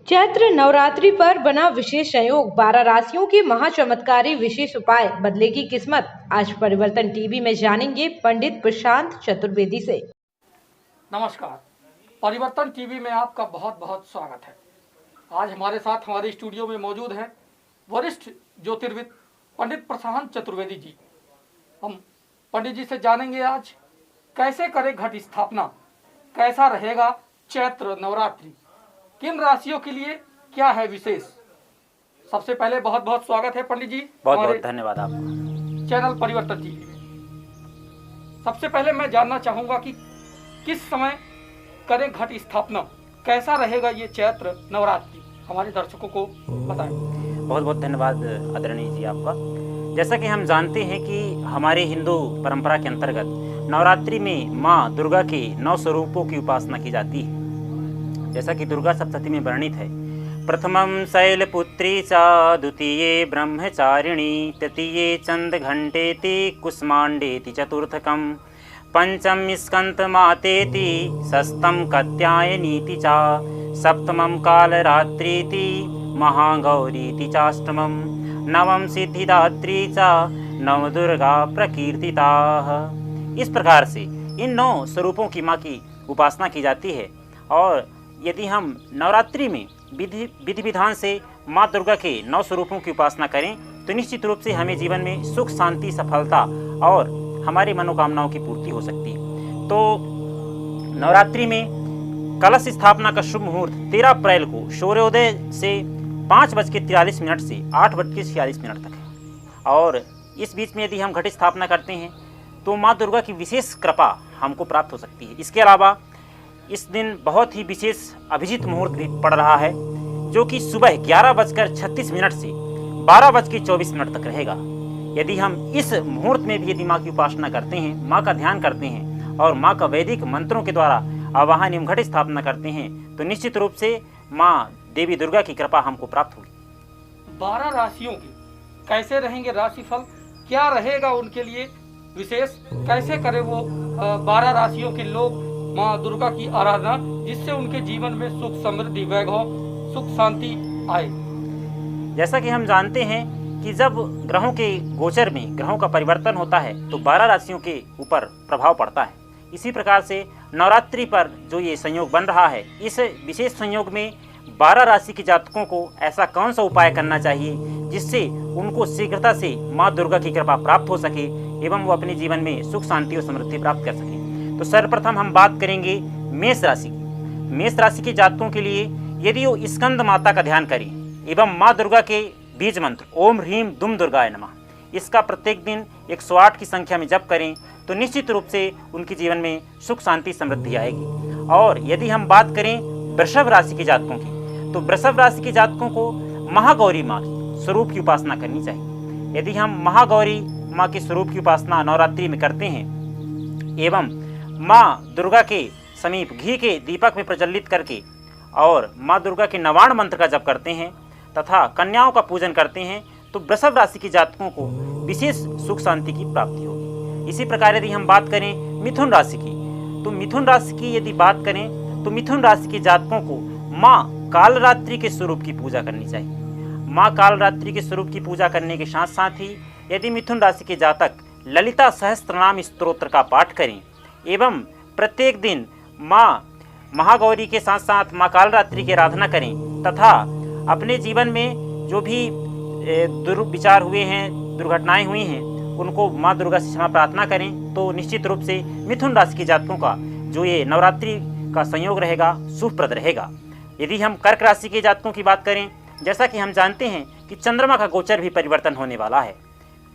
चैत्र नवरात्रि पर बना विशेष संयोग, 12 राशियों के महाचमत्कारी विशेष उपाय, बदलेगी किस्मत। आज परिवर्तन टीवी में जानेंगे पंडित प्रशांत चतुर्वेदी से। नमस्कार, परिवर्तन टीवी में आपका बहुत बहुत स्वागत है। आज हमारे साथ हमारे स्टूडियो में मौजूद हैं वरिष्ठ ज्योतिर्विद पंडित प्रशांत चतुर्वेदी जी। हम पंडित जी से जानेंगे आज कैसे करें घट स्थापना, कैसा रहेगा चैत्र नवरात्रि, किन राशियों के लिए क्या है विशेष। सबसे पहले बहुत बहुत स्वागत है पंडित जी, बहुत बहुत धन्यवाद आपका चैनल परिवर्तन टीवी में। सबसे पहले मैं जानना चाहूंगा कि किस समय करें घट स्थापना, कैसा रहेगा ये चैत्र नवरात्रि, हमारे दर्शकों को बताएं। बहुत बहुत धन्यवाद आदरणीय जी आपका। जैसा कि हम जानते हैं कि हमारे हिंदू परंपरा के अंतर्गत नवरात्रि में माँ दुर्गा के 9 स्वरूपों की उपासना की जाती है। जैसा कि दुर्गा सप्तशती में वर्णित है, प्रथमं शैलपुत्री च, द्वितीये ब्रह्मचारिणी, तृतीये चंद्रघंटेति कुष्मांडेति, चतुर्थकं पंचम स्कंदमातेति, षष्ठं कात्यायनीति च, सप्तमं कालरात्रीति, महागौरीति चाष्टमं, नवम सिद्धिदात्री च, नवदुर्गा प्रकीर्तिताः। इस प्रकार से इन 9 स्वरूपों की माँ की उपासना की जाती है। और यदि हम नवरात्रि में विधि विधान से माँ दुर्गा के 9 स्वरूपों की उपासना करें तो निश्चित रूप से हमें जीवन में सुख, शांति, सफलता और हमारी मनोकामनाओं की पूर्ति हो सकती है। तो नवरात्रि में कलश स्थापना का शुभ मुहूर्त 13 अप्रैल को सूर्योदय से 5:43 से 8:46 तक है। और इस बीच में यदि हम घट स्थापना करते हैं तो माँ दुर्गा की विशेष कृपा हमको प्राप्त हो सकती है। इसके अलावा इस दिन बहुत ही विशेष अभिजीत मुहूर्त भी पड़ रहा है, जो कि सुबह 11:36 से 12:24 तक रहेगा। यदि हम इस मुहूर्त में भी यदि माँ की उपासना करते हैं, माँ का ध्यान करते हैं और माँ का वैदिक मंत्रों के द्वारा आवाहन एवं घट स्थापना करते हैं तो निश्चित रूप से माँ देवी दुर्गा की कृपा हमको प्राप्त होगी। 12 राशियों की कैसे रहेंगे राशिफल, क्या रहेगा उनके लिए विशेष, कैसे करें वो 12 राशियों के लोग माँ दुर्गा की आराधना, जिससे उनके जीवन में सुख, समृद्धि, वैभव, सुख, शांति आए। जैसा कि हम जानते हैं कि जब ग्रहों के गोचर में ग्रहों का परिवर्तन होता है तो 12 राशियों के ऊपर प्रभाव पड़ता है। इसी प्रकार से नवरात्रि पर जो ये संयोग बन रहा है, इस विशेष संयोग में 12 राशि के जातकों को ऐसा कौन सा उपाय करना चाहिए जिससे उनको शीघ्रता से माँ दुर्गा की कृपा प्राप्त हो सके एवं वो अपने जीवन में सुख, शांति और समृद्धि प्राप्त कर सके। तो सर्वप्रथम हम बात करेंगे मेष राशि की। मेष राशि के जातकों के लिए यदि वो स्कंद माता का ध्यान करें एवं माँ दुर्गा के बीज मंत्र ओम ह्रीम दुम दुर्गाय नमः, इसका प्रत्येक दिन 108 की संख्या में जप करें तो निश्चित रूप से उनके जीवन में सुख, शांति, समृद्धि आएगी। और यदि हम बात करें वृषभ राशि के जातकों की तो वृषभ राशि के जातकों को महागौरी माँ स्वरूप की उपासना करनी चाहिए। यदि हम महागौरी माँ के स्वरूप की उपासना नवरात्रि में करते हैं एवं माँ दुर्गा के समीप घी के दीपक में प्रज्वलित करके और माँ दुर्गा के नवाण मंत्र का जप करते हैं तथा कन्याओं का पूजन करते हैं तो वृषभ राशि के जातकों को विशेष सुख, शांति की प्राप्ति होगी। इसी प्रकार यदि हम बात करें मिथुन राशि की तो मिथुन राशि की यदि बात करें तो मिथुन राशि के जातकों को माँ कालरात्रि के स्वरूप की पूजा करनी चाहिए। माँ कालरात्रि के स्वरूप की पूजा करने के साथ साथ ही यदि मिथुन राशि के जातक ललिता सहस्त्रनाम स्तोत्र का पाठ करें एवं प्रत्येक दिन माँ महागौरी के साथ साथ माँ कालरात्रि की आराधना करें तथा अपने जीवन में जो भी दुर्विचार हुए हैं, दुर्घटनाएं हुई हैं, उनको माँ दुर्गा से क्षमा प्रार्थना करें तो निश्चित रूप से मिथुन राशि के जातकों का जो ये नवरात्रि का संयोग रहेगा शुभप्रद रहेगा। यदि हम कर्क राशि के जातकों की बात करें, जैसा कि हम जानते हैं कि चंद्रमा का गोचर भी परिवर्तन होने वाला है,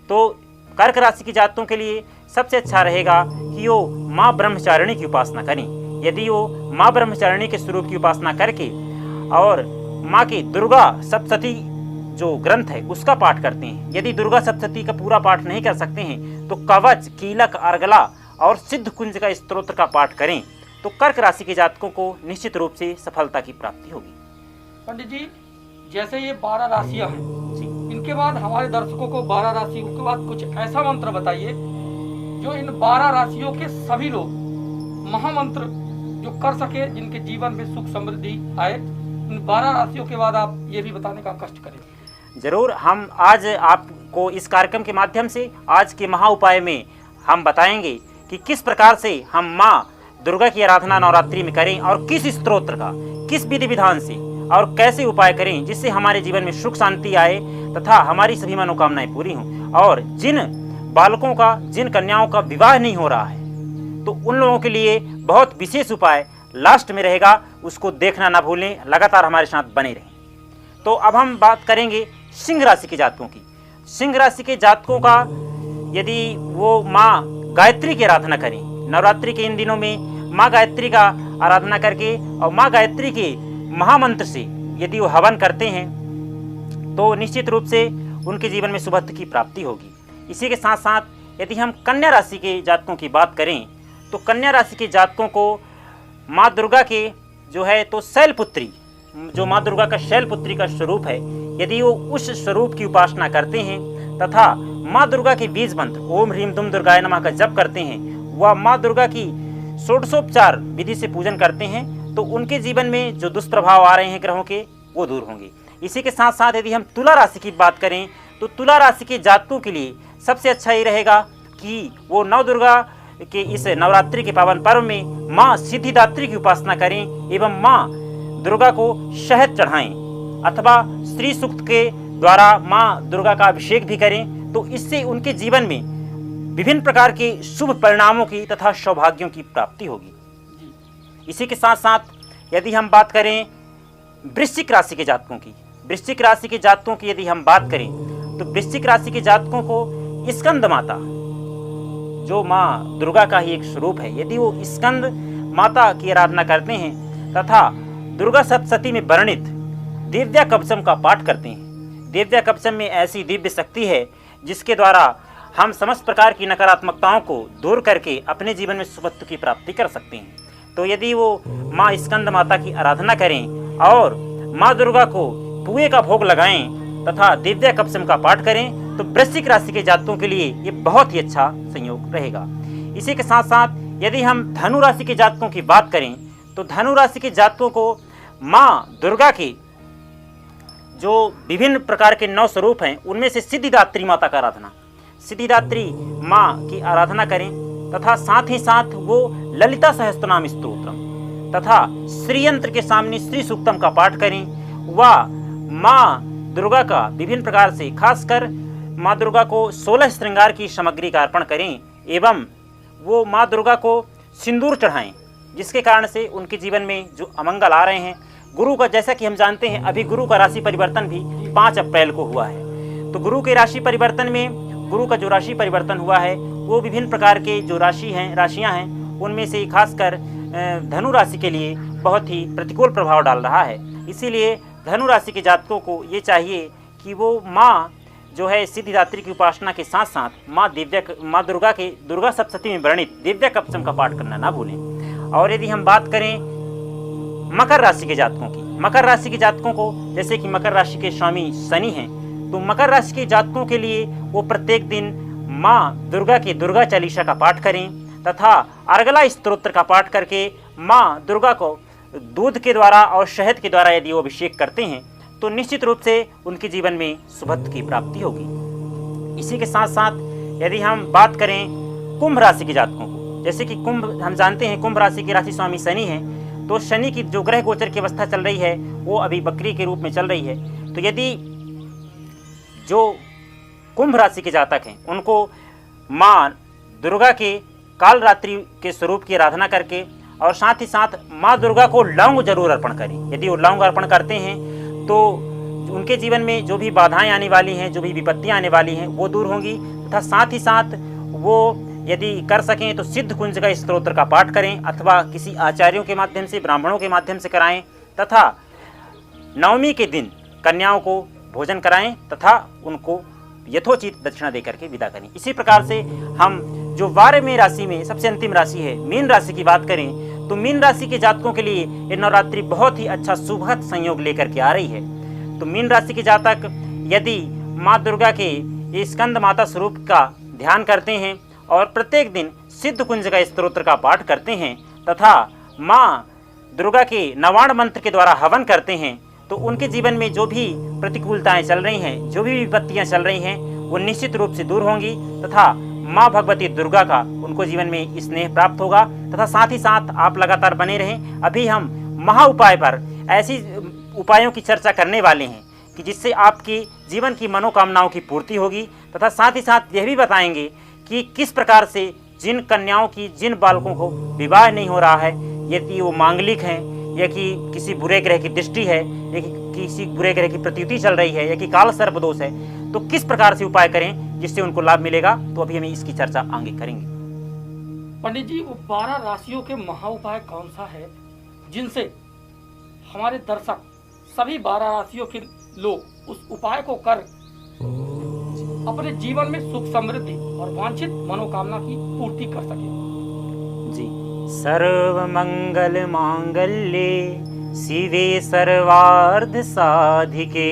तो कर्क राशि के जातकों के लिए सबसे अच्छा रहेगा कि वो माँ ब्रह्मचारिणी की उपासना करें। यदि वो माँ ब्रह्मचारिणी के स्वरूप की उपासना करके और माँ की दुर्गा सप्तशती जो ग्रंथ है उसका पाठ करते हैं, यदि दुर्गा सप्तशती का पूरा पाठ नहीं कर सकते हैं तो कवच, कीलक, अर्गला और सिद्ध कुंज का स्तोत्र का पाठ करें तो कर्क राशि के जातकों को निश्चित रूप से सफलता की प्राप्ति होगी। पंडित जी, जैसे ये 12 राशियां हैं जी, इनके बाद हमारे दर्शकों को 12 राशियों के बाद कुछ ऐसा मंत्र बताइए जो इन 12 राशियों के सभी लोग महामंत्र जो कर सके, जिनके जीवन में सुख, समृद्धि आए, इन 12 राशियों के बाद आप ये भी बताने का कष्ट करें। जरूर, हम आज आपको इस कार्यक्रम के माध्यम से आज के महा उपाय में हम बताएंगे कि किस प्रकार से हम माँ दुर्गा की आराधना नवरात्रि में करें और किस स्तोत्र का, किस विधि विधान से और कैसे उपाय करें जिससे हमारे जीवन में सुख शांति आए तथा हमारी सभी मनोकामनाएं पूरी हों। और जिन बालकों का, जिन कन्याओं का विवाह नहीं हो रहा है, तो उन लोगों के लिए बहुत विशेष उपाय लास्ट में रहेगा, उसको देखना ना भूलें, लगातार हमारे साथ बने रहें। तो अब हम बात करेंगे सिंह राशि के जातकों की। सिंह राशि के जातकों का यदि वो माँ गायत्री की आराधना करें, नवरात्रि के इन दिनों में माँ गायत्री का आराधना करके और माँ गायत्री के महामंत्र से यदि वो हवन करते हैं तो निश्चित रूप से उनके जीवन में शुभत्व की प्राप्ति होगी। इसी के साथ साथ यदि हम कन्या राशि के जातकों की बात करें तो कन्या राशि के जातकों को माँ दुर्गा के जो है तो शैलपुत्री, जो माँ दुर्गा का शैलपुत्री का स्वरूप है, यदि वो उस स्वरूप की उपासना करते हैं तथा माँ दुर्गा के बीज मंत्र ओम ह्रीम दुम दुर्गाय नमः का जप करते हैं, वह माँ दुर्गा की षोडशोपचार विधि से पूजन करते हैं, तो उनके जीवन में जो दुष्प्रभाव आ रहे हैं ग्रहों के, वो दूर होंगे। इसी के साथ साथ यदि हम तुला राशि की बात करें तो तुला राशि के जातकों के लिए सबसे अच्छा ये रहेगा कि वो नव दुर्गा के इस नवरात्रि के पावन पर्व में माँ सिद्धिदात्री की उपासना करें एवं माँ दुर्गा को शहद चढ़ाएं अथवा श्री सूक्त के द्वारा माँ दुर्गा का अभिषेक भी करें, तो इससे उनके जीवन में विभिन्न प्रकार के शुभ परिणामों की तथा सौभाग्यों की प्राप्ति होगी। इसी के साथ साथ यदि हम बात करें वृश्चिक राशि के जातकों की, वृश्चिक राशि के जातकों की यदि हम बात करें तो वृश्चिक राशि के जातकों को स्कंद माता, जो माँ दुर्गा का ही एक स्वरूप है, यदि वो स्कंद माता की आराधना करते हैं तथा दुर्गा सप्तशती में वर्णित दिव्या कवचम का पाठ करते हैं। दिव्या कवचम में ऐसी दिव्य शक्ति है जिसके द्वारा हम समस्त प्रकार की नकारात्मकताओं को दूर करके अपने जीवन में शुभत्व की प्राप्ति कर सकते हैं। तो यदि वो माँ स्कंद माता की आराधना करें और माँ दुर्गा को पुए का भोग लगाएं तथा दिव्या कवचम का पाठ करें तो वृश्चिक राशि के जातकों के लिए ये बहुत ही अच्छा संयोग रहेगा। इसी के साथ साथ यदि हम धनु राशि के जातकों की बात करें तो धनु राशि के जातकों को माँ दुर्गा के जो विभिन्न प्रकार के 9 स्वरूप हैं उनमें से सिद्धिदात्री माता का आराधना, सिद्धिदात्री माँ की आराधना करें तथा साथ ही साथ वो ललिता सहस्त्रनाम स्तोत्रम तथा श्रीयंत्र के सामने श्री सूक्तम का पाठ करें। वह माँ दुर्गा का विभिन्न प्रकार से, खासकर माँ दुर्गा को 16 श्रृंगार की सामग्री का अर्पण करें एवं वो माँ दुर्गा को सिंदूर चढ़ाएं, जिसके कारण से उनके जीवन में जो अमंगल आ रहे हैं, गुरु का, जैसा कि हम जानते हैं अभी गुरु का राशि परिवर्तन भी 5 अप्रैल को हुआ है, तो गुरु के राशि परिवर्तन में, गुरु का जो राशि परिवर्तन हुआ है वो विभिन्न प्रकार के जो राशियां हैं उनमें से खासकर धनु राशि के लिए बहुत ही प्रतिकूल प्रभाव डाल रहा है। इसीलिए धनु राशि के जातकों को ये चाहिए कि वो माँ जो है सिद्धिदात्री की उपासना के साथ साथ माँ दुर्गा के दुर्गा सप्तशती में वर्णित दिव्या कवचम का पाठ करना ना भूलें। और यदि हम बात करें मकर राशि के जातकों की, मकर राशि के जातकों को, जैसे कि मकर राशि के स्वामी शनि हैं, तो मकर राशि के जातकों के लिए वो प्रत्येक दिन माँ दुर्गा के दुर्गा चालीसा का पाठ करें तथा अर्गला स्तोत्र का पाठ करके माँ दुर्गा को दूध के द्वारा और शहद के द्वारा यदि वो अभिषेक करते हैं तो निश्चित रूप से उनके जीवन में शुभत्व की प्राप्ति होगी। इसी के साथ साथ यदि हम बात करें कुंभ राशि के जातकों को, जैसे कि कुंभ, हम जानते हैं कुंभ राशि के राशि स्वामी शनि हैं, तो शनि की जो ग्रह गोचर की अवस्था चल रही है वो अभी बकरी के रूप में चल रही है। तो यदि जो कुंभ राशि के जातक हैं उनको माँ दुर्गा के काल रात्रि के स्वरूप की आराधना करके और साथ ही साथ माँ दुर्गा को लौंग जरूर अर्पण करें। यदि वो लौंग अर्पण करते हैं तो उनके जीवन में जो भी बाधाएं आने वाली हैं, जो भी विपत्तियां आने वाली हैं वो दूर होंगी तथा साथ ही साथ वो यदि कर सकें तो सिद्ध कुंज का स्तोत्र का पाठ करें अथवा किसी आचार्यों के माध्यम से, ब्राह्मणों के माध्यम से कराएं तथा नवमी के दिन कन्याओं को भोजन कराएं तथा उनको यथोचित दक्षिणा देकर के विदा करें। इसी प्रकार से हम जो 12वें राशि में सबसे अंतिम राशि है मीन राशि की बात करें तो मीन राशि के जातकों के लिए ये नवरात्रि बहुत ही अच्छा शुभद संयोग लेकर के आ रही है। तो मीन राशि के जातक यदि माँ दुर्गा के स्कंद माता स्वरूप का ध्यान करते हैं और प्रत्येक दिन सिद्ध कुंज का स्तोत्र का पाठ करते हैं तथा माँ दुर्गा के नवाण मंत्र के द्वारा हवन करते हैं तो उनके जीवन में जो भी प्रतिकूलताएं चल रही हैं, जो भी विपत्तियां चल रही हैं, वो निश्चित रूप से दूर होंगी तथा माँ भगवती दुर्गा का उनको जीवन में स्नेह प्राप्त होगा। तथा साथ ही साथ आप लगातार बने रहें। अभी हम महा उपाय पर ऐसी उपायों की चर्चा करने वाले हैं कि जिससे आपकी जीवन की मनोकामनाओं की पूर्ति होगी तथा साथ ही साथ यह भी बताएंगे कि किस प्रकार से जिन कन्याओं की, जिन बालकों को विवाह नहीं हो रहा है, यदि वो मांगलिक हैं या कि किसी बुरे ग्रह की दृष्टि है या कि किसी बुरे ग्रह की प्रतीति चल रही है या कि काल सर्प दोष है, तो किस प्रकार से उपाय करें जिससे उनको लाभ मिलेगा, तो अभी हम इसकी चर्चा आगे करेंगे। पंडित जी, वो 12 राशियों के महा उपाय कौन सा है जिनसे हमारे दर्शक सभी 12 राशियों के लोग उस उपाय को कर अपने जीवन में सुख समृद्धि और वांछित मनोकामना की पूर्ति कर सके? जी, सर्व मंगल मांगल्ये शिवे सर्वार्थ साधिके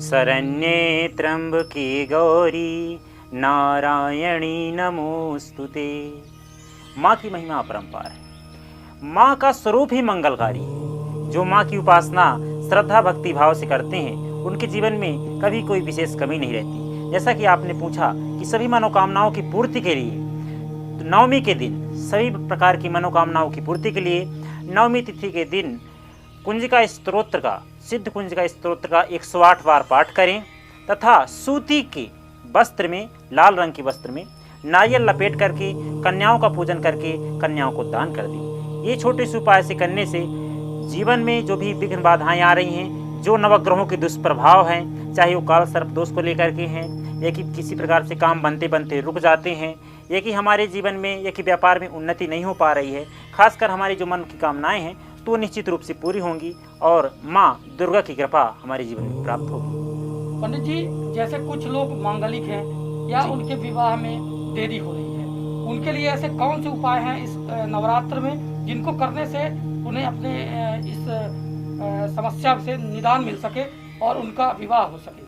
शरण्ये त्र्यंबके गौरी नारायणी नमोस्तुते। माँ की महिमा अपरंपार है। माँ का स्वरूप ही मंगलकारी है। जो माँ की उपासना श्रद्धा भक्ति भाव से करते हैं उनके जीवन में कभी कोई विशेष कमी नहीं रहती। जैसा कि आपने पूछा कि सभी मनोकामनाओं की पूर्ति के लिए तो नवमी के दिन, सभी प्रकार की मनोकामनाओं की पूर्ति के लिए नवमी तिथि के दिन कुंजिका स्तोत्र का, सिद्ध कुंजिका स्तोत्र का 108 बार पाठ करें तथा सूती के वस्त्र में, लाल रंग के वस्त्र में नारियल लपेट करके कन्याओं का पूजन करके कन्याओं को दान कर दें। ये छोटे से उपाय से करने से जीवन में जो भी विघ्न बाधाएं आ रही हैं, जो नवग्रहों के दुष्प्रभाव हैं, चाहे वो काल सर्प दोष को लेकर के हैं या कि किसी प्रकार से काम बनते बनते रुक जाते हैं या कि हमारे जीवन में या कि व्यापार में उन्नति नहीं हो पा रही है, खासकर हमारी जो मन की कामनाएं हैं तो निश्चित रूप से पूरी होंगी और माँ दुर्गा की कृपा हमारे जीवन में प्राप्त होगी। पंडित जी, जैसे कुछ लोग मांगलिक हैं या उनके विवाह में देरी हो रही है, उनके लिए ऐसे कौन से उपाय हैं इस नवरात्र में जिनको करने से उन्हें अपने इस समस्या से निदान मिल सके और उनका विवाह हो सके?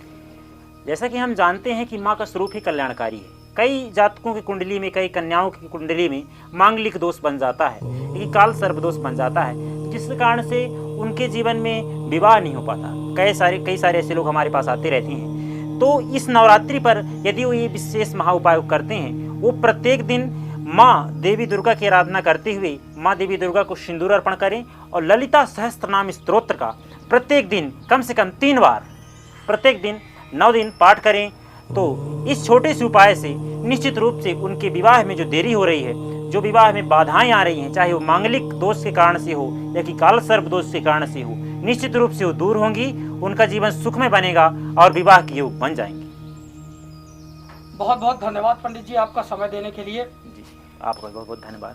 जैसा कि हम जानते हैं कि माँ का स्वरूप ही कल्याणकारी है। कई जातकों की कुंडली में, कई कन्याओं की कुंडली में मांगलिक दोष बन जाता है, ये काल सर्प दोष बन जाता है, जिस कारण से उनके जीवन में विवाह नहीं हो पाता। कई सारे ऐसे लोग हमारे पास आते रहते हैं। तो इस नवरात्रि पर यदि वो ये विशेष महा उपाय करते हैं, वो प्रत्येक दिन माँ देवी दुर्गा की आराधना करते हुए माँ देवी दुर्गा को सिंदूर अर्पण करें और ललिता सहस्त्रनाम स्तोत्र का प्रत्येक दिन कम से कम 3 बार प्रत्येक दिन 9 दिन पाठ करें, तो इस छोटे से उपाय से निश्चित रूप से उनके विवाह में जो देरी हो रही है, जो विवाह में बाधाएं आ रही हैं, चाहे वो मांगलिक दोष के कारण से हो या कि काल सर्प दोष के कारण से हो, निश्चित रूप से वो दूर होंगी, उनका जीवन सुखमय बनेगा और विवाह के योग बन जाएंगे। बहुत बहुत धन्यवाद पंडित जी आपका समय देने के लिए। जी, आपका बहुत बहुत धन्यवाद।